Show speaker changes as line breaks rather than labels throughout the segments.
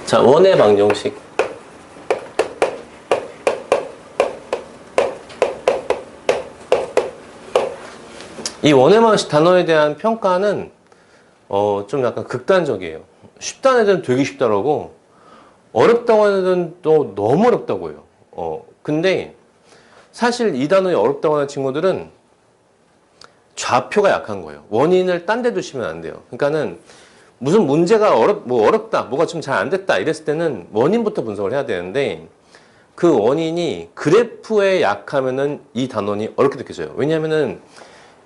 자, 원의 방정식. 이 원의 방정식 단어에 대한 평가는 좀 약간 극단적이에요. 쉽다는 애들은 되게 쉽다라고, 어렵다고 하는 애들은 또 너무 어렵다고 해요. 근데 사실 이 단어에 어렵다고 하는 친구들은 좌표가 약한 거예요. 원인을 딴 데 두시면 안 돼요. 그러니까는 무슨 문제가 어렵다, 뭐가 좀 잘 안 됐다 이랬을 때는 원인부터 분석을 해야 되는데, 그 원인이 그래프에 약하면은 이 단원이 어렵게 느껴져요. 왜냐면은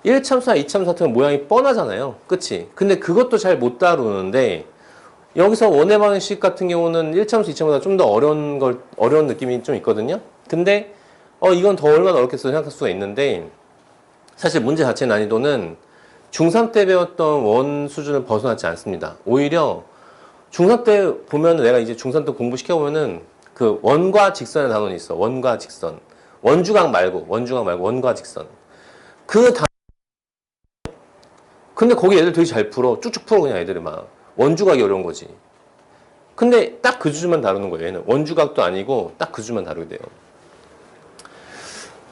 1참수나 2참수 같은 모양이 뻔하잖아요. 그치? 근데 그것도 잘 못 다루는데, 여기서 원의 방식 같은 경우는 1참수, 2참수보다 좀 더 어려운 느낌이 좀 있거든요. 근데 이건 더 얼마나 어렵겠어 생각할 수가 있는데, 사실 문제 자체 난이도는 중3 때 배웠던 원 수준을 벗어나지 않습니다. 오히려 중3 때 보면, 내가 이제 중3 때 공부시켜보면은 그 원과 직선의 단원이 있어. 원과 직선. 원주각 말고 원과 직선. 근데 거기 애들 되게 잘 풀어. 쭉쭉 풀어, 그냥 애들이 막. 원주각이 어려운 거지. 근데 딱 그 수준만 다루는 거예요. 얘는 원주각도 아니고 딱 그 수준만 다루게 돼요.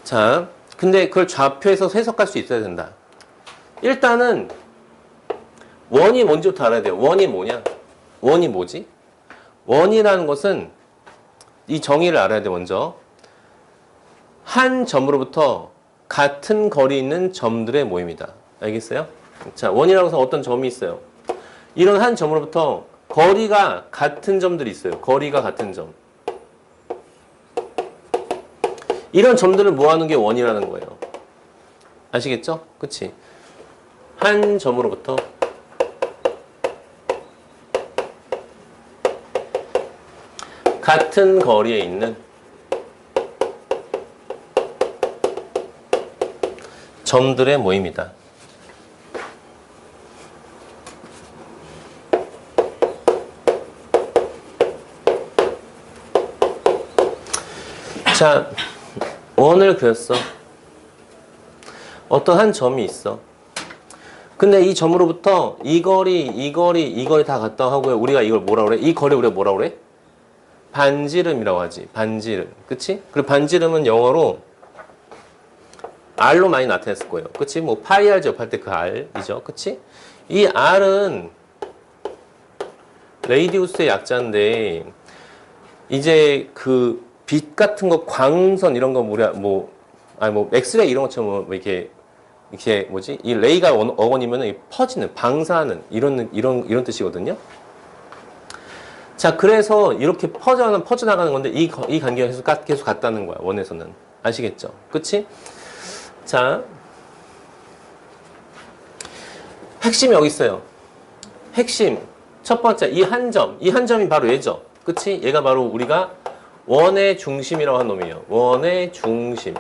자, 근데 그걸 좌표에서 해석할 수 있어야 된다. 일단은 원이 뭔지부터 알아야 돼요. 원이 뭐냐? 원이 뭐지? 원이라는 것은 이 정의를 알아야 돼. 먼저 한 점으로부터 같은 거리 있는 점들의 모임이다. 알겠어요? 자, 원이라고 해서 어떤 점이 있어요. 이런 한 점으로부터 거리가 같은 점들이 있어요. 거리가 같은 점. 이런 점들을 모아놓은 게 원이라는 거예요. 아시겠죠? 그치? 한 점으로부터 같은 거리에 있는 점들의 모임이다. 자, 원을 그렸어. 어떤 한 점이 있어. 근데 이 점으로부터 이 거리 다 갔다 하고요. 우리가 이걸 뭐라 그래? 이 거리 우리가 뭐라 그래? 반지름이라고 하지. 반지름. 그치? 그리고 반지름은 영어로 R로 많이 나타냈을 거예요. 그치? 뭐 파이 R 제곱할 때 그 R이죠. 그치? 이 R은 레이디우스의 약자인데, 이제 그 빛 같은 거, 광선 이런 거 뭐 엑스레이 이런 것처럼 뭐 이렇게 뭐지? 이 레이가 어원이면은 퍼지는, 방사하는 이런 뜻이거든요. 자, 그래서 이렇게 퍼져나가는 건데, 이 간격이 계속 같다는 거야, 원에서는. 아시겠죠? 그치? 자, 핵심이 여기 있어요. 핵심. 첫 번째, 이 한 점이 바로 얘죠. 그치? 얘가 바로 우리가 원의 중심이라고 한 놈이에요. 원의 중심.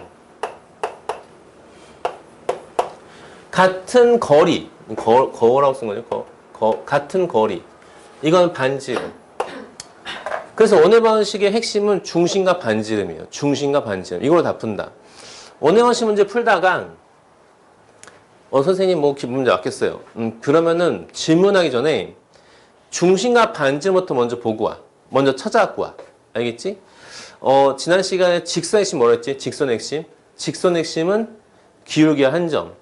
같은 거리. 거라고 쓴 거죠. 같은 거리. 이건 반지름. 그래서 원의 방식의 핵심은 중심과 반지름이에요. 중심과 반지름. 이걸로 다 푼다. 원의 방식 문제 풀다가 선생님 뭐 문제 왔겠어요. 그러면은 질문하기 전에 중심과 반지름부터 먼저 보고 와. 먼저 찾아갖고 와. 알겠지? 지난 시간에 직선의 핵심 뭐라 했지? 직선의 핵심. 직선의 핵심은 기울기의 한 점.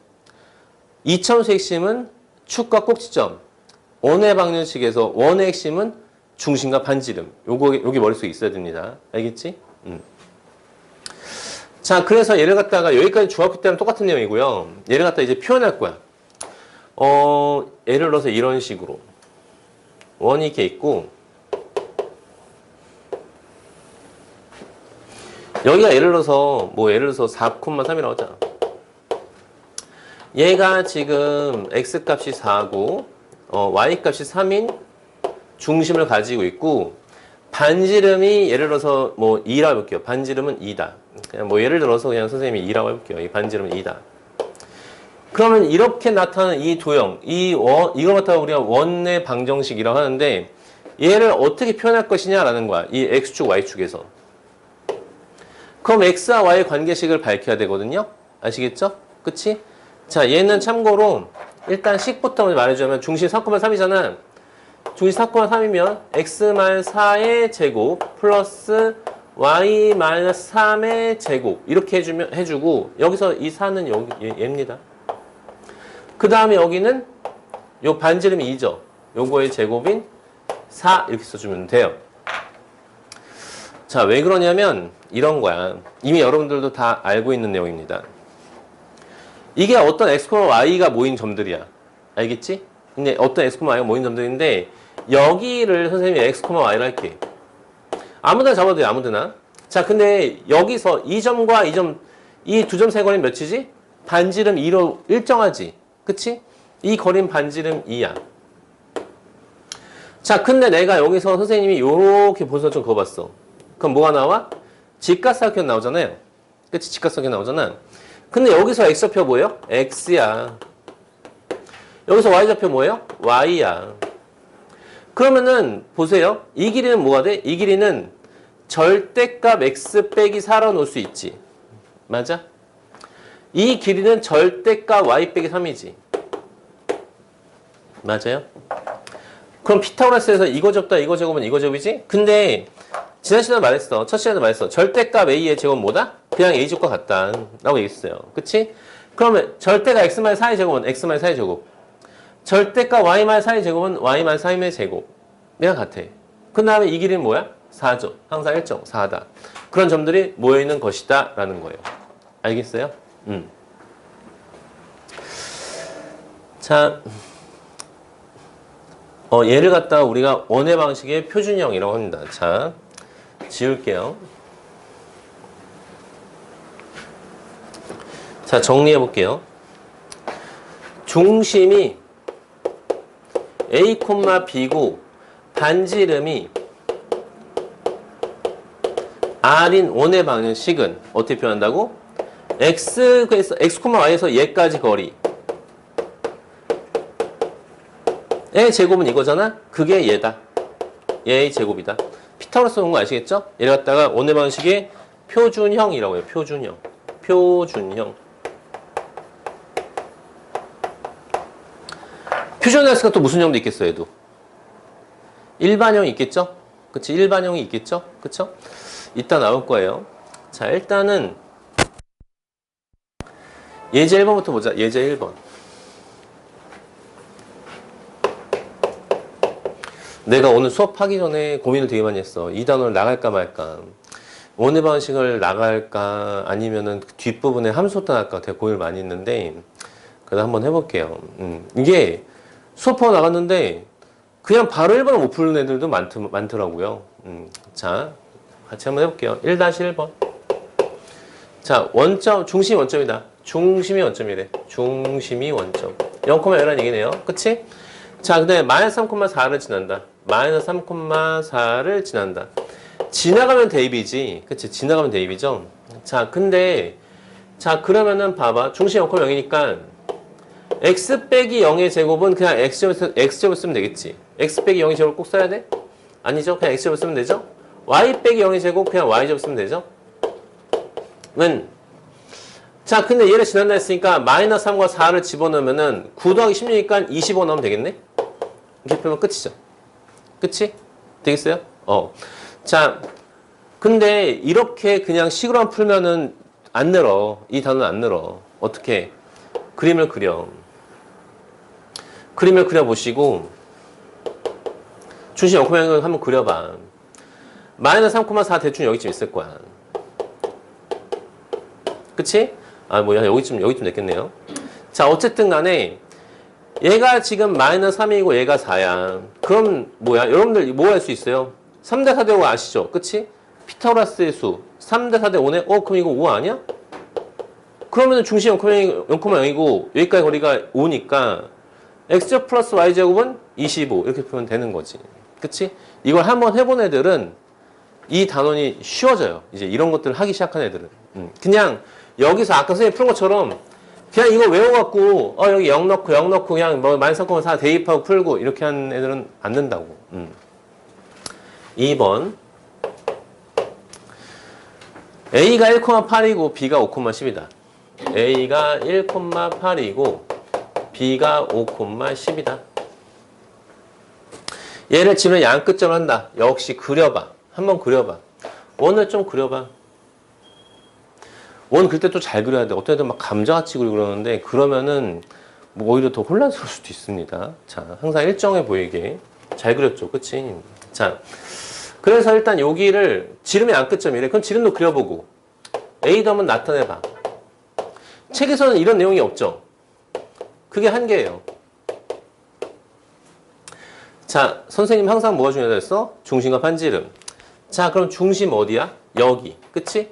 이차원의 핵심은 축과 꼭지점. 원의 방정식에서 원의 핵심은 중심과 반지름. 여기 머릿속에 있어야 됩니다. 알겠지? 자, 그래서 얘를 갖다가 여기까지 중학교 때랑 똑같은 내용이고요. 얘를 갖다 이제 표현할 거야. 예를 들어서 이런 식으로. 원이 이렇게 있고, 여기가 예를 들어서 4,3이라고 하잖아. 얘가 지금 x 값이 4고 y 값이 3인 중심을 가지고 있고, 반지름이 예를 들어서 뭐 2라고 해볼게요. 반지름은 2다. 그냥 뭐 예를 들어서 그냥 선생님이 2라고 해볼게요. 이 반지름은 2다. 그러면 이렇게 나타나는 이 도형, 이걸 갖다가 우리가 원의 방정식이라고 하는데, 얘를 어떻게 표현할 것이냐라는 거야. 이 x축, y축에서. 그럼 x와 y의 관계식을 밝혀야 되거든요. 아시겠죠? 그치? 자, 얘는 참고로 일단 식부터 말해주자면 중심 3,3이잖아. 중심 4,3이면 x-4의 제곱 플러스 y-3의 제곱 이렇게 해주고 여기서 이 4는 여기 얘입니다. 그 다음에 여기는 요 반지름이 2죠. 요거의 제곱인 4 이렇게 써주면 돼요. 자, 왜 그러냐면 이런 거야. 이미 여러분들도 다 알고 있는 내용입니다. 이게 어떤 x, y가 모인 점들이야. 알겠지? 근데 어떤 x, y가 모인 점들인데 여기를 선생님이 x, y를 할게. 아무데나 잡아도 돼. 아무데나. 자, 근데 여기서 이 점과 이 점, 이 두 점 사이 거리는 몇이지? 반지름 2로 일정하지. 그치? 이 거리는 반지름 2야. 자, 근데 내가 여기서 선생님이 요렇게 본선 좀 그어봤어. 그럼 뭐가 나와? 직각사각형 나오잖아요. 그치? 직각사각형 나오잖아. 근데 여기서 x좌표 뭐예요? x야. 여기서 y좌표 뭐예요? y야. 그러면은 보세요. 이 길이는 뭐가 돼? 이 길이는 절대값 x 빼기 4로 놓을 수 있지. 맞아? 이 길이는 절대값 y 빼기 3이지. 맞아요? 그럼 피타고라스에서 이거 접다 이거 제곱은 이거 제곱이지? 근데 지난 시간에 말했어. 첫 시간에 말했어. 절대값 a의 제곱은 뭐다? 그냥 a제곱과 같다 라고 얘기했어요. 그치? 그러면 절대가 x-4의 제곱은 x-4의 제곱, 절대값 y-4의 제곱은 y-3의 제곱이랑 같아. 그 다음에 이 길이는 뭐야? 4죠. 항상 1.4다. 그런 점들이 모여있는 것이다 라는 거예요. 알겠어요? 자, 얘를 갖다가 우리가 원의 방식의 표준형이라고 합니다. 자, 지울게요. 자, 정리해 볼게요. 중심이 A, B고 반지름이 R인 원의 방식은 어떻게 표현한다고? Y에서 얘까지 거리 의 제곱은 이거잖아? 그게 얘다. 얘의 제곱이다. 피타고라스 온 거 아시겠죠? 얘를 갖다가 원의 방식의 표준형이라고 해요. 표준형. 표준형. 퓨전헬스가 또 무슨 형도 있겠어요, 얘도? 일반형이 있겠죠? 그치? 일반형이 있겠죠? 그쵸? 이따 나올 거예요. 자, 일단은 예제 1번부터 보자. 예제 1번. 내가 오늘 수업하기 전에 고민을 되게 많이 했어. 이 단원을 나갈까 말까. 원의 방식을 나갈까 아니면은 뒷부분에 함수부터 나갈까 되게 고민을 많이 했는데 그래도 한번 해볼게요. 이게 수업하고 나갔는데 그냥 바로 1번을 못 푸는 애들도 많더라고요. 자, 같이 한번 해볼게요. 1-1번. 자, 원점, 중심이 원점이다. 중심이 원점이래. 중심이 원점. 0,1라는 얘기네요. 그치? 자, 그 다음에 마이너스 3,4를 지난다. 마이너스 3,4를 지난다. 지나가면 대입이지. 그치? 지나가면 대입이죠. 자, 근데, 자, 그러면은 봐봐. 중심 0,0이니까 x 빼기 0의 제곱은 그냥 x제곱 쓰면 되겠지. x 빼기 0의 제곱을 꼭 써야 돼? 아니죠. 그냥 x제곱 쓰면 되죠. y 빼기 0의 제곱 그냥 y제곱 쓰면 되죠. 자, 근데 얘를 지난다 했으니까 마이너스 3과 4를 집어넣으면은 9 더하기 16이니까 25 넣으면 되겠네? 이렇게 풀면 끝이죠. 그치? 되겠어요? 자, 근데 이렇게 그냥 식으로만 풀면은 안 늘어. 이 단어는 안 늘어. 어떻게? 그림을 그려. 그림을 그려보시고 중심 0,0을 한번 그려봐. 마이너스 3,4 대충 여기쯤 있을 거야. 그치? 아, 뭐야, 여기쯤 됐겠네요. 자, 어쨌든 간에, 얘가 지금 마이너스 3이고 얘가 4야. 그럼, 뭐야, 여러분들 뭐 할 수 있어요? 3대 4대 5 아시죠? 그치? 피타고라스의 수. 3대 4대 5네? 그럼 이거 5 아니야? 그러면 중심 0,0이고, 여기까지 거리가 5니까, x제곱 플러스 y제곱은 25. 이렇게 풀면 되는 거지. 그치? 이걸 한번 해본 애들은, 이 단원이 쉬워져요. 이제 이런 것들을 하기 시작한 애들은. 그냥, 여기서 아까 선생님 푼 것처럼 그냥 이거 외워갖고 여기 0 넣고 그냥 뭐 마이너스 3,4 대입하고 풀고 이렇게 하는 애들은 안 된다고. 2번 A가 1,8이고 B가 5,10이다. A가 1,8이고 B가 5,10이다. 얘를 지면 양끝점을 한다. 역시 그려봐. 한번 그려봐. 원을 좀 그려봐. 원 그릴 때 또 잘 그려야 돼. 어떤 애들 막 감자같이 그리고 그러는데 그러면은 뭐 오히려 더 혼란스러울 수도 있습니다. 자, 항상 일정해 보이게 잘 그렸죠. 그치? 자, 그래서 일단 여기를 지름의 양끝점이래. 그럼 지름도 그려보고 A도 한번 나타내봐. 책에서는 이런 내용이 없죠. 그게 한계예요. 자, 선생님 항상 뭐가 중요하다 했어? 중심과 반지름. 자, 그럼 중심 어디야? 여기. 그치?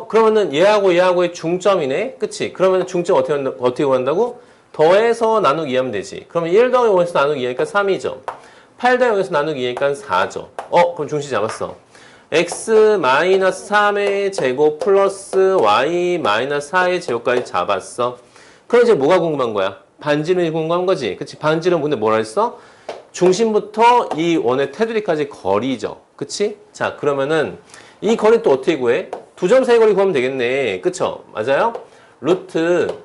그러면은 얘하고의 중점이네. 그치? 그러면 중점 어떻게 구한다고? 더해서 나누기 2하면 되지. 그러면 1 더하기 5에서 나누기 2하니까 3이죠. 8 더하기 0에서 나누기 2하니까 4죠. 그럼 중심 잡았어. x-3의 제곱 플러스 y-4의 제곱까지 잡았어. 그럼 이제 뭐가 궁금한 거야? 반지름이 궁금한 거지. 그치? 반지름 근데 뭐라 했어? 중심부터 이 원의 테두리까지 거리죠. 그치? 자, 그러면은 이 거리 또 어떻게 구해? 두 점 사이 거리 구하면 되겠네. 그쵸? 맞아요? 루트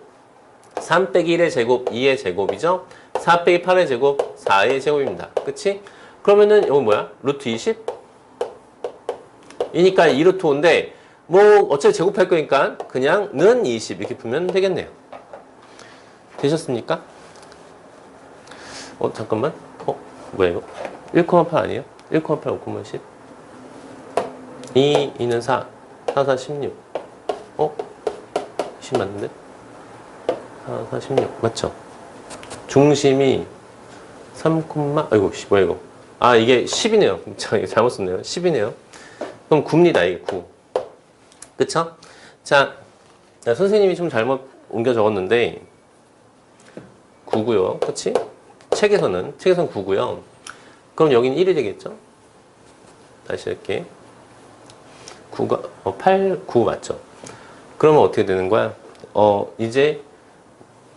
3 빼기 1의 제곱 2의 제곱이죠? 4 빼기 8의 제곱 4의 제곱입니다. 그치? 그러면은 이건 뭐야? 루트 20? 이니까 2루트 5인데 뭐 어차피 제곱할 거니까 그냥 는 20 이렇게 풀면 되겠네요. 되셨습니까? 잠깐만. 뭐야 이거? 1,8 아니에요? 1,8, 5,10 2는 4 4, 4, 16 10 맞는데? 4, 4, 16 맞죠? 중심이 3, 아이고 뭐야 이거 이게 10이네요. 잘못 썼네요. 10이네요. 그럼 9입니다. 이게 9 그쵸? 자, 선생님이 좀 잘못 옮겨 적었는데 9고요. 그치? 책에서는 9고요. 그럼 여기는 1이 되겠죠? 다시 할게. 9가 8, 9 맞죠? 그러면 어떻게 되는 거야? 이제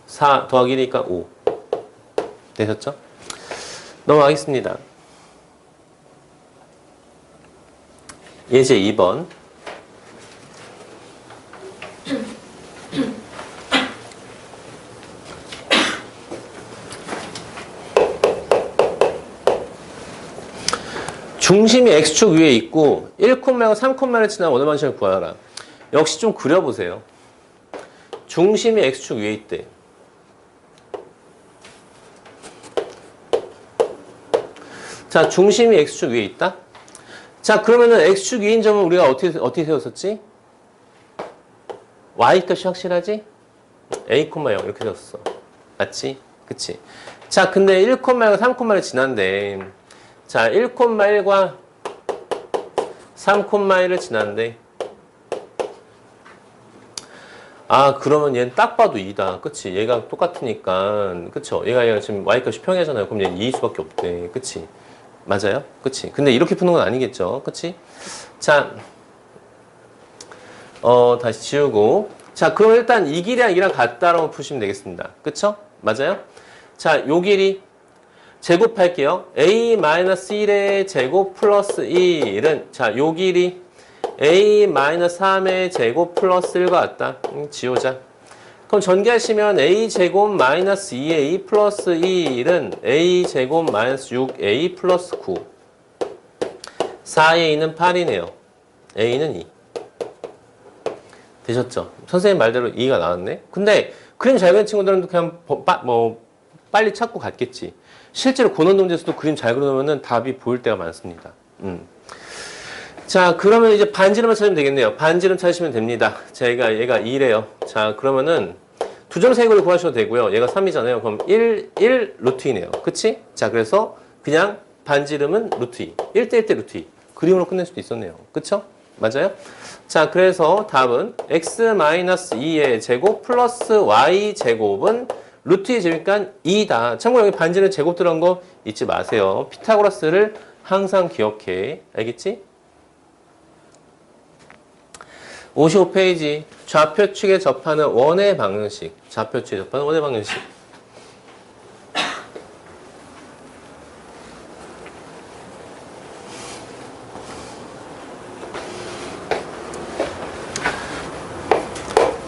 4 더하기 1이니까 5 되셨죠? 넘어가겠습니다. 예제 2번. 중심이 X축 위에 있고 1콤마하고 3콤마를 지난 원의 방식을 구하라. 역시 좀 그려보세요. 중심이 X축 위에 있대. 자, 중심이 X축 위에 있다? 자, 그러면은 X축 위인 점은 우리가 어떻게 세웠었지? Y값이 확실하지? A, 0 이렇게 세웠어. 맞지? 그치? 자, 근데 1콤마하고 3콤마를 지난데 자, 1,1과 3,1을 지났는데 그러면 얘는 딱 봐도 2다. 그치? 얘가 똑같으니까 그쵸? 얘가 지금 Y값이 평이하잖아요. 그럼 얘는 2일 수밖에 없대. 그치? 맞아요? 그치? 근데 이렇게 푸는 건 아니겠죠? 그치? 자, 다시 지우고 자, 그럼 일단 이 길이랑 이랑 같다라고 푸시면 되겠습니다. 그쵸? 맞아요? 자, 요 길이 제곱할게요. a-1의 제곱 플러스 1은 자, 요 길이 a-3의 제곱 플러스 1과 같다. 지우자. 그럼 전개하시면 a 제곱 마이너스 2a 플러스 1은 a 제곱 마이너스 6a 플러스 9 4a는 8이네요. a는 2 되셨죠? 선생님 말대로 2가 나왔네. 근데 그림 잘 그린 친구들은 그냥 빨리 찾고 갔겠지. 실제로 고난도문제에서도 그림 잘 그려놓으면 답이 보일 때가 많습니다. 자, 그러면 이제 반지름만 찾으면 되겠네요. 반지름 찾으시면 됩니다. 자, 얘가 2래요. 자, 그러면은 두 점 사이 거리 구하셔도 되고요. 얘가 3이잖아요. 그럼 1 루트 2네요. 그치? 자, 그래서 그냥 반지름은 루트 2. 1대 1대 루트 2. 그림으로 끝낼 수도 있었네요. 그쵸? 맞아요? 자, 그래서 답은 x-2의 제곱 플러스 y 제곱은 루트 2 제곱이니까 2다. 참고로 여기 반지름 제곱 들어간 거 잊지 마세요. 피타고라스를 항상 기억해. 알겠지? 55페이지. 좌표축에 접하는 원의 방정식. 좌표축에 접하는 원의 방정식.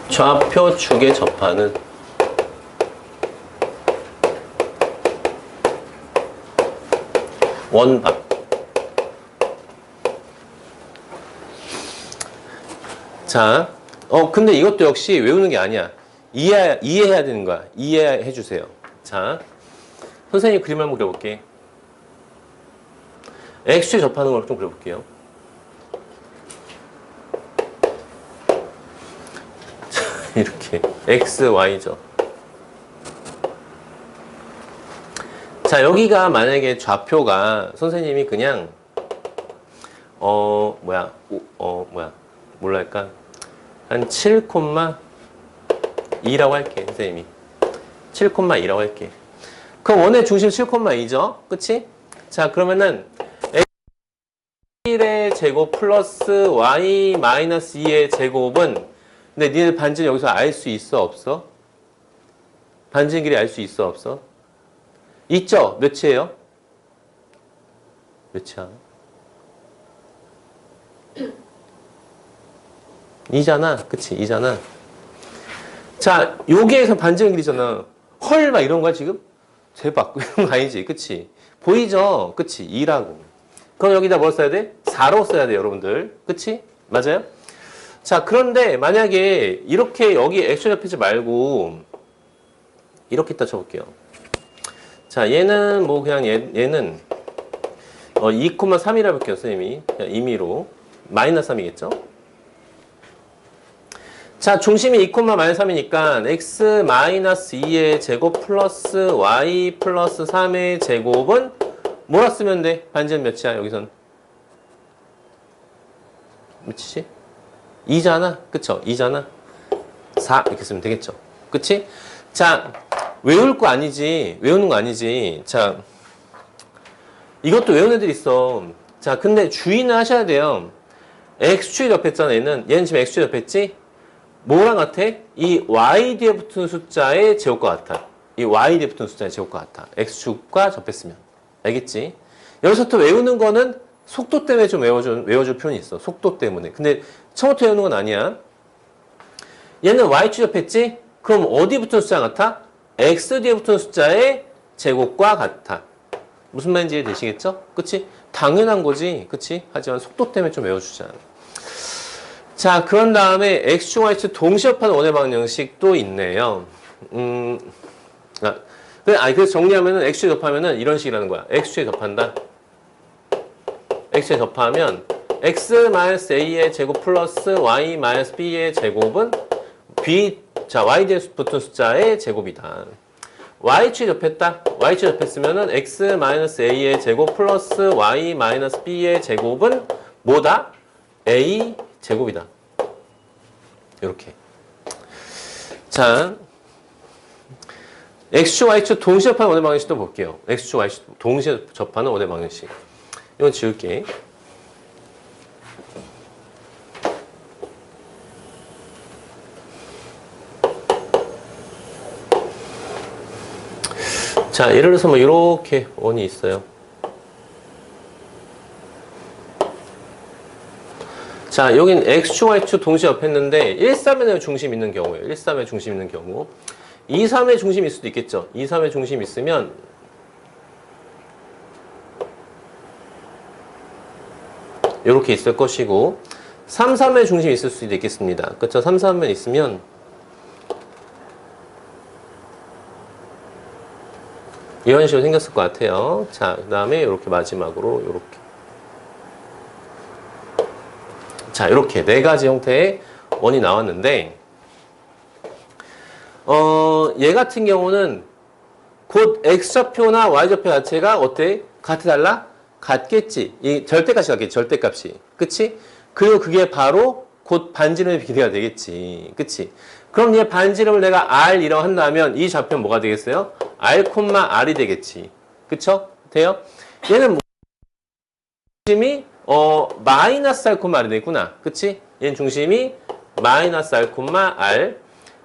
좌표축에 접하는 원박. 자, 근데 이것도 역시 외우는 게 아니야. 이해해야 되는 거야. 이해해 주세요. 자, 선생님 그림 한번 그려볼게. X축에 접하는 걸 좀 그려볼게요. 자, 이렇게. X, Y죠. 자, 여기가 만약에 좌표가 선생님이 그냥, 뭘로 할까? 한 7,2라고 할게, 선생님이. 7,2라고 할게. 그럼 원의 중심 7,2죠? 그치? 자, 그러면은, X1의 제곱 플러스 Y 마이너스 2의 제곱은, 근데 니네 반지는 여기서 알 수 있어, 없어? 반지의 길이 알 수 있어, 없어? 있죠? 몇이에요? 몇이야? 2잖아. 그치? 2잖아. 자, 여기에서 반지의 길이잖아. 헐, 막 이런 거야, 지금? 대박. 이런 거 아니지. 그치? 보이죠? 그치? 2라고. 그럼 여기다 뭘 써야 돼? 4로 써야 돼, 여러분들. 그치? 맞아요? 자, 그런데 만약에 이렇게 여기 액션 접히지 말고 이렇게 딱 쳐볼게요. 자, 얘는 뭐 그냥 얘는 2,3이라 볼게요, 선생님이. 그냥 임의로. 마이너스 3이겠죠? 자, 중심이 2,-3이니까 x 마이너스 2의 제곱 플러스 y 플러스 3의 제곱은 뭐라 쓰면 돼? 반지는 몇이야, 여기선? 몇이지? 2잖아. 그쵸? 2잖아. 4 이렇게 쓰면 되겠죠? 그치? 자, 외울 거 아니지. 외우는 거 아니지. 자, 이것도 외우는 애들 있어. 자, 근데 주의는 하셔야 돼요. x축이 접했잖아, 얘는 지금 x축이 접했지? 뭐랑 같아? 이 y 뒤에 붙은 숫자의 제곱과 같아. 이 y 뒤에 붙은 숫자의 제곱과 같아. x축과 접했으면. 알겠지? 여기서 또 외우는 거는 속도 때문에 좀 외워줄 표현이 있어. 속도 때문에. 근데 처음부터 외우는 건 아니야. 얘는 y축 접했지? 그럼 어디 붙은 숫자가 같아? x 뒤에 붙은 숫자의 제곱과 같아. 무슨 말인지 이해되시겠죠? 그치? 당연한 거지. 그치? 하지만 속도 때문에 좀 외워주자. 자, 그런 다음에 x축, y축 동시에 접하는 원의 방정식도 있네요. 그래서 정리하면은 x축에 접하면은 이런 식이라는 거야. x축에 접한다. x축에 접하면 x-a의 제곱 플러스 y-b의 제곱은 y 뒤에 붙은 숫자의 제곱이다. y축에 접했다. y축에 접했으면은 x-a의 제곱 플러스 y-b의 제곱은 뭐다? a 제곱이다. 이렇게. 자, x축, y축 동시에 접하는 원의 방정식도 볼게요. x축, y축 동시에 접하는 원의 방정식. 이건 지울게. 자, 예를 들어서 뭐 이렇게 원이 있어요. 자, 여긴 x축, y축 동시에 접했는데 1, 3에 중심 있는 경우예요. 1, 3에 중심 있는 경우. 2, 3에 중심이 있을 수도 있겠죠. 2, 3에 중심이 있으면 이렇게 있을 것이고 3, 3에 중심이 있을 수도 있겠습니다. 그렇죠? 3, 3에 있으면 이런 식으로 생겼을 것 같아요. 자, 그 다음에 이렇게 마지막으로 이렇게. 자, 이렇게 네 가지 형태의 원이 나왔는데 얘 같은 경우는 곧 x좌표나 y좌표 자체가 어때? 같아 달라? 같겠지. 이 절대값이 같겠지. 절대값이. 그치? 그리고 그게 바로 곧 반지름의 비례가 되겠지. 그치? 그럼 얘 반지름을 내가 r이라고 한다면 이 좌표는 뭐가 되겠어요? r, r이 되겠지. 그쵸? 돼요? 얘는 중심이 마이너스 r, r이 되겠구나. 그치? 얘는 중심이 마이너스 r, r.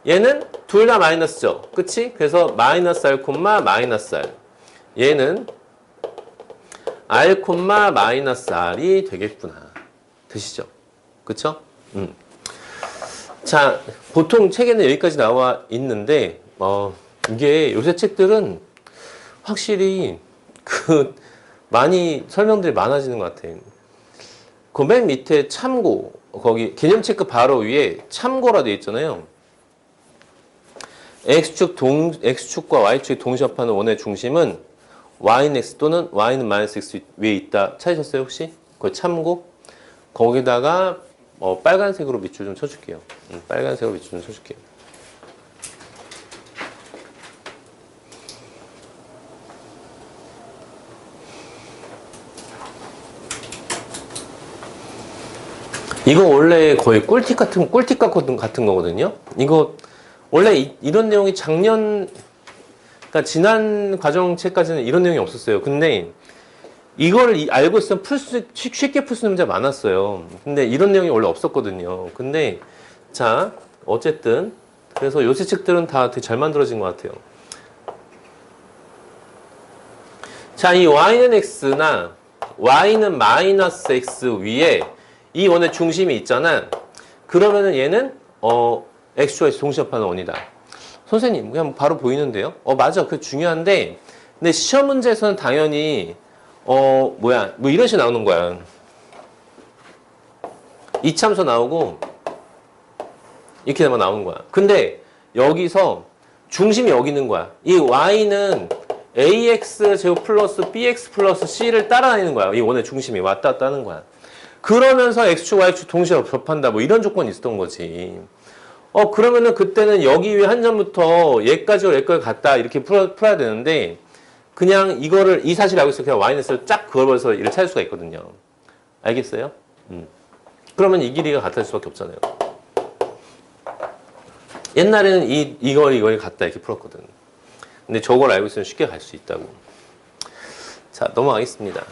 얘는 둘 다 마이너스죠. 그치? 그래서 마이너스 r, 마이너스 r. 얘는 r, 마이너스 r이 되겠구나. 되시죠? 그쵸? 자, 보통 책에는 여기까지 나와 있는데, 이게 요새 책들은 확실히 많이 설명들이 많아지는 것 같아요. 그 맨 밑에 참고, 거기 개념 체크 바로 위에 참고라 되어 있잖아요. X축과 Y축이 동시합하는 원의 중심은 Y는 X 또는 Y는 마이너스 X 위에 있다. 찾으셨어요, 혹시? 그 참고. 거기다가 빨간색으로 밑줄 좀 쳐줄게요. 빨간색으로 밑줄 좀 쳐줄게요. 이거 원래 거의 꿀팁 같은 거거든요. 이거 원래 이런 내용이 그러니까 지난 과정책까지는 이런 내용이 없었어요. 근데 이걸 알고 있으면 쉽게 풀 수 있는 문제가 많았어요. 근데 이런 내용이 원래 없었거든요. 근데 자, 어쨌든 그래서 요새 책들은 다 되게 잘 만들어진 것 같아요. 자, 이 y는 x나 y는 마이너스 x 위에 이 원의 중심이 있잖아. 그러면은 얘는 x축과 동시합하는 원이다. 선생님, 그냥 바로 보이는데요? 맞아. 그게 중요한데, 근데 시험 문제에서는 당연히 뭐 이런 식으로 나오는 거야. 이참수 나오고 이렇게만 나오는 거야. 근데 여기서 중심이 여기 있는 거야. 이 y는 ax 제곱 플러스 bx 플러스 c를 따라다니는 거야. 이 원의 중심이 왔다 갔다 하는 거야. 그러면서 x축, y축 동시에 접한다. 뭐 이런 조건이 있었던 거지. 그러면은 그때는 여기 위에 한 점부터 얘까지로 얘까지 갔다 이렇게 풀어야 되는데 그냥 이 사실을 알고 있어서 그냥 y는스를 쫙 그어버려서 이를 찾을 수가 있거든요. 알겠어요? 그러면 이 길이가 같을 수밖에 없잖아요. 옛날에는 이걸 같다 이렇게 풀었거든. 근데 저걸 알고 있으면 쉽게 갈 수 있다고. 자, 넘어가겠습니다.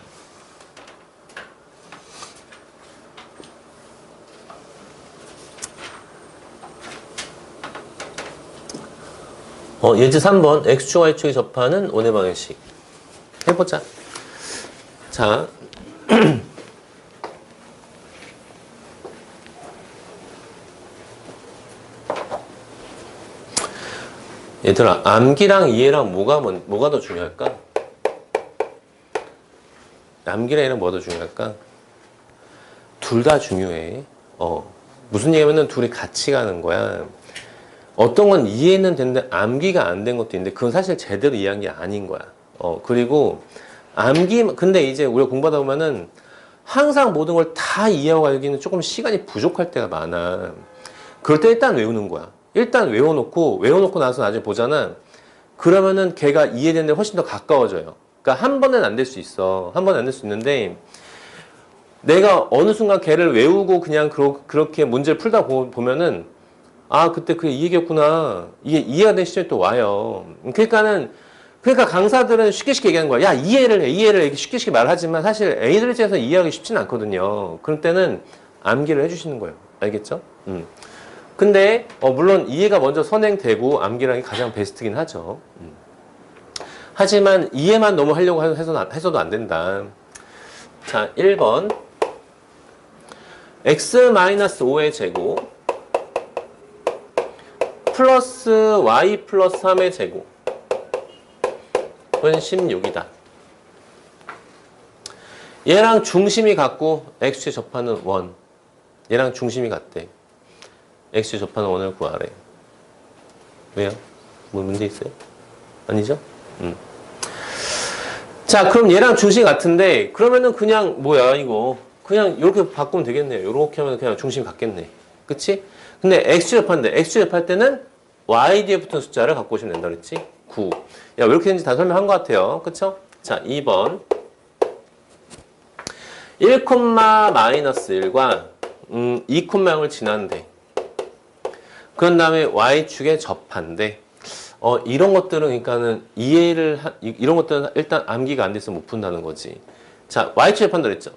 예제 3번 X축, Y축이 접하는 원의 방정식 해보자. 자, 얘들아, 암기랑 이해랑 뭐가 더 중요할까? 암기랑 이해랑 뭐가 더 중요할까? 둘 다 중요해. 무슨 얘기냐면은 둘이 같이 가는 거야. 어떤 건 이해는 되는데 암기가 안 된 것도 있는데 그건 사실 제대로 이해한 게 아닌 거야. 그리고 근데 이제 우리가 공부하다 보면은 항상 모든 걸 다 이해하고 알기는 조금 시간이 부족할 때가 많아. 그럴 때 일단 외우는 거야. 일단 외워놓고 나서 나중에 보잖아. 그러면은 걔가 이해되는 데 훨씬 더 가까워져요. 그러니까 한 번은 안 될 수 있어. 한 번은 안 될 수 있는데 내가 어느 순간 걔를 외우고 그냥 그렇게 문제를 풀다 보면은 그때 그게 이 얘기였구나. 이게 이해가 된 시점이 또 와요. 그러니까 강사들은 쉽게 얘기하는 거야. 야, 이해를 해. 이렇게 쉽게 말을 하지만 사실 A들 입장에서 이해하기 쉽지는 않거든요. 그럴 때는 암기를 해주시는 거예요. 알겠죠? 근데, 물론 이해가 먼저 선행되고 암기를 하는 게 가장 베스트긴 하죠. 하지만 이해만 너무 하려고 해서도 안 된다. 자, 1번. x-5의 제곱. 플러스 y 플러스 3의 제곱은 16이다. 얘랑 중심이 같고 x축에 접하는 원. 얘랑 중심이 같대. x축에 접하는 원을 구하래. 왜요? 뭐 문제 있어요? 아니죠? 자, 그럼 얘랑 중심이 같은데 그러면은 그냥 이거 그냥 이렇게 바꾸면 되겠네요. 이렇게 하면 그냥 중심이 같겠네. 그치? 근데 x축 접하는데 x축 접할 때는 y 뒤에 붙은 숫자를 갖고 오시면 된다 그랬지? 9. 야, 왜 이렇게 되는지 다 설명한 것 같아요. 그쵸? 자, 2번 1,-1과 2,0을 지난대. 그런 다음에 y축에 접한대. 이런 것들은 그러니까는 이런 것들은 일단 암기가 안 돼서 못 푼다는 거지. 자, y축에 접한다 그랬죠?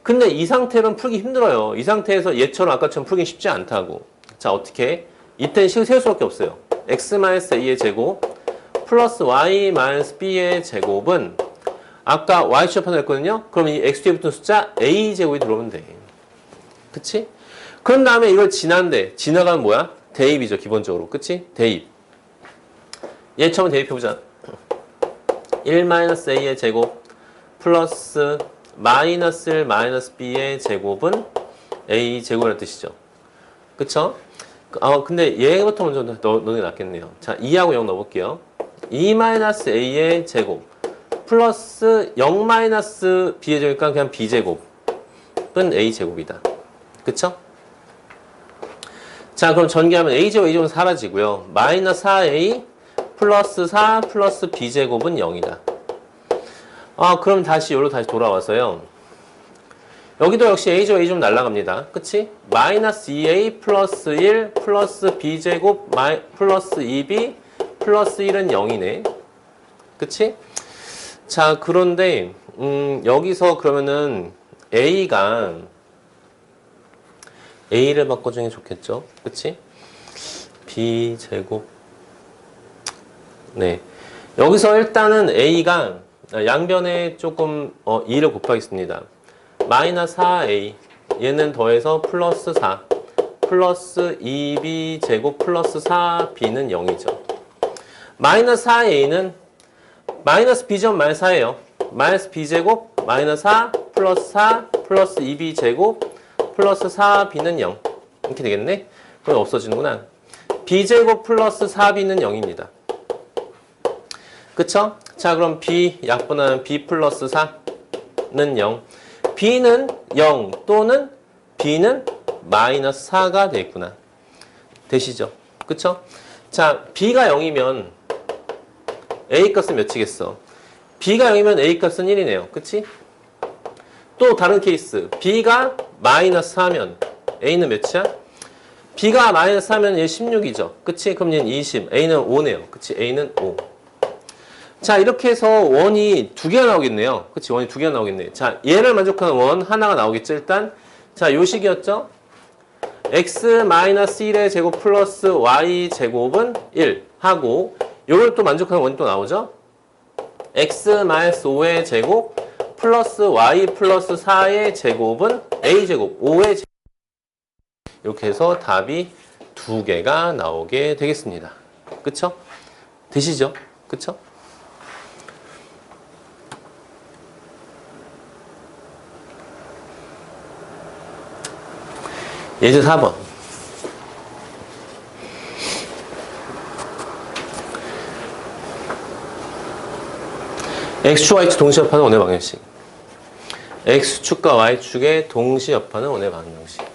근데 이 상태로는 풀기 힘들어요. 이 상태에서 얘처럼 아까처럼 풀기 쉽지 않다고. 자, 어떻게? 이때는 식을 세울 수밖에 없어요. x-a의 제곱 플러스 y-b의 제곱은 아까 y축 접한다 했거든요. 그럼 이 x 뒤에 붙은 숫자 a 제곱이 들어오면 돼. 그치? 그런 다음에 이걸 지나가면 뭐야? 대입이죠, 기본적으로. 그치? 대입. 얘 처음 대입해보자. 1-a의 제곱 플러스 마이너스 1 마이너스 b의 제곱은 a 제곱이라는 뜻이죠. 그쵸? 근데 얘부터 먼저 넣는 게 낫겠네요. 자, 2하고 0 넣어볼게요. 2 마이너스 a의 제곱 플러스 0 마이너스 b의 제곱이니까 그냥 b제곱은 a 제곱이다. 그쵸? 자, 그럼 전개하면 a제곱 a제곱은 사라지고요. 마이너스 4a 플러스 4 플러스 b제곱은 0이다. 그럼 다시 여기로 다시 돌아와서요. 여기도 역시 a제곱 a제곱 날라갑니다. 그치? 마이너스 2a 플러스 1 플러스 b제곱 플러스 2b 플러스 1은 0이네. 그치? 자, 그런데 여기서 그러면은 a가 a를 바꿔주는 게 좋겠죠? 그치? b제곱. 네. 여기서 일단은 a가 양변에 조금 2를 곱하겠습니다. 마이너스 4a 얘는 더해서 플러스 4 플러스 2b 제곱 플러스 4b는 0이죠. 마이너스 4a는 마이너스 b제곱 마이너스 4예요. 마이너스 b제곱 마이너스 4 플러스 4 플러스 2b 제곱 플러스 4b는 0 이렇게 되겠네? 그건 없어지는구나. b제곱 플러스 4b는 0입니다. 그쵸? 자, 그럼 b 약분하면 b 플러스 4는 0. b는 0 또는 b는 마이너스 4가 되겠구나. 되시죠? 그쵸? 자, b가 0이면 a 값은 몇이겠어? b가 0이면 a 값은 1이네요. 그치? 또 다른 케이스. b가 마이너스 4면 a는 몇이야? b가 마이너스 4면 얘 16이죠. 그치? 그럼 얘는 20. a는 5네요. 그치? a는 5. 자, 이렇게 해서 원이 두 개가 나오겠네요. 그치? 원이 두 개가 나오겠네. 자, 얘를 만족하는 원 하나가 나오겠죠, 일단. 자, 요 식이었죠? x-1의 제곱 플러스 y 제곱은 1 하고, 요걸 또 만족하는 원이 또 나오죠? x-5의 제곱 플러스 y 플러스 4의 제곱은 a 제곱, 5의 제곱. 이렇게 해서 답이 두 개가 나오게 되겠습니다. 그쵸? 되시죠? 그쵸? 예제 4번. X축, Y축 동시 합하는 원의 방정식. X축과 Y축의 동시 합하는 원의 방정식.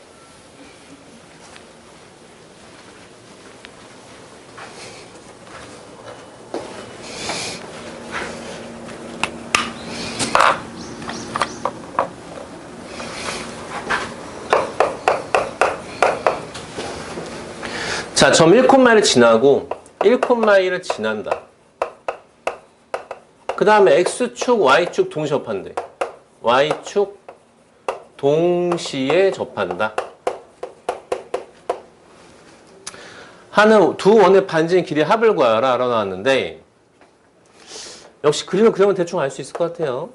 자, 점 1,1를 지나고 1,2를 지난다. 그 다음에 X축, Y축 동시 접한대. Y축 동시에 접한다. 하는 두 원의 반지의 길이 합을 구하라 라고 나왔는데 역시 그림을 그리면 대충 알 수 있을 것 같아요.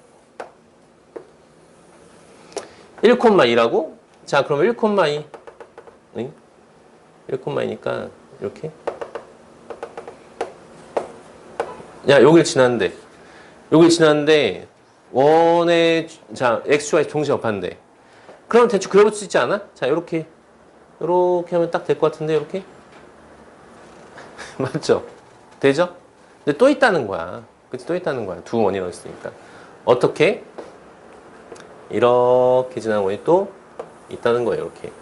1,2라고? 자, 그럼 1,2 1,2니까 이렇게 여길 지났는데 원의 자 x와 동시 접한대. 그럼 대충 그려볼 수 있지 않아? 자, 이렇게 하면 딱 될 것 같은데 이렇게 맞죠? 되죠? 근데 또 있다는 거야. 그치? 또 있다는 거야. 두 원이 있으니까 어떻게 이렇게 지나는 원이 또 있다는 거예요. 이렇게.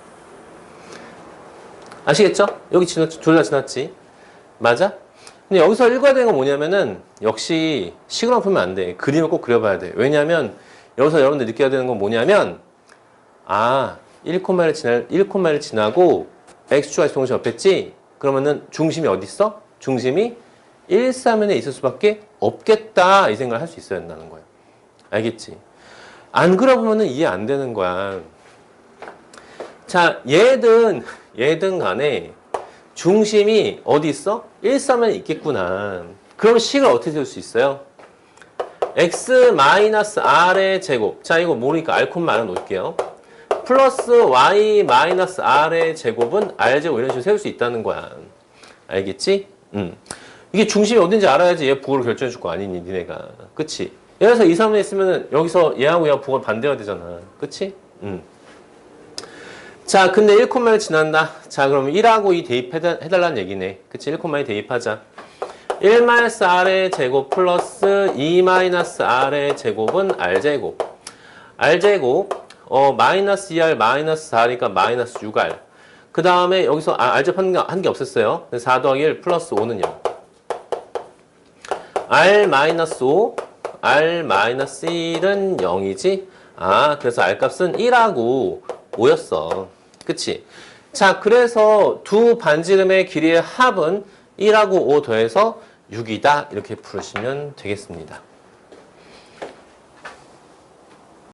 아시겠죠? 여기 둘 다 지났지? 맞아? 근데 여기서 읽어야 되는 건 뭐냐면은 역시 식으로만 풀면 안 돼. 그림을 꼭 그려봐야 돼. 왜냐면 여기서 여러분들 느껴야 되는 건 뭐냐면 1,1를 지나고 x축과 x 동시 접했지? 그러면은 중심이 어디 있어? 중심이 1, 3면에 있을 수밖에 없겠다 이 생각을 할 수 있어야 된다는 거야. 알겠지? 안 그려보면은 이해 안 되는 거야. 자, 얘든 간에 중심이 어디 있어? 1, 3면에 있겠구나. 그럼 식을 어떻게 세울 수 있어요? x-r의 제곱. 자, 이거 모르니까 r, r을 놓을게요. 플러스 y-r의 제곱은 r제곱 이런 식으로 세울 수 있다는 거야. 알겠지? 이게 중심이 어딘지 알아야지 얘 부호를 결정해 줄 거 아니니, 니네가. 그치? 예를 들어서 2, 3에 있으면 여기서 얘하고 얘하고 부호가 반대가 되잖아. 그치? 자, 근데 1,1 지난다. 자, 그럼 1하고 2 대입해달라는 얘기네. 그치? 1,2 대입하자. 1-r의 제곱 플러스 2-r의 제곱은 r제곱. r제곱, 마이너스 2r, 마이너스 4니까 마이너스 6r. 그 다음에 여기서, r제곱 한 게 없었어요. 4 더하기 1 플러스 5는 0. r 마이너스 5, r 마이너스 1은 0이지? 그래서 r 값은 1하고 5였어. 그치? 자, 그래서 두 반지름의 길이의 합은 1하고 5 더해서 6이다. 이렇게 부르시면 되겠습니다.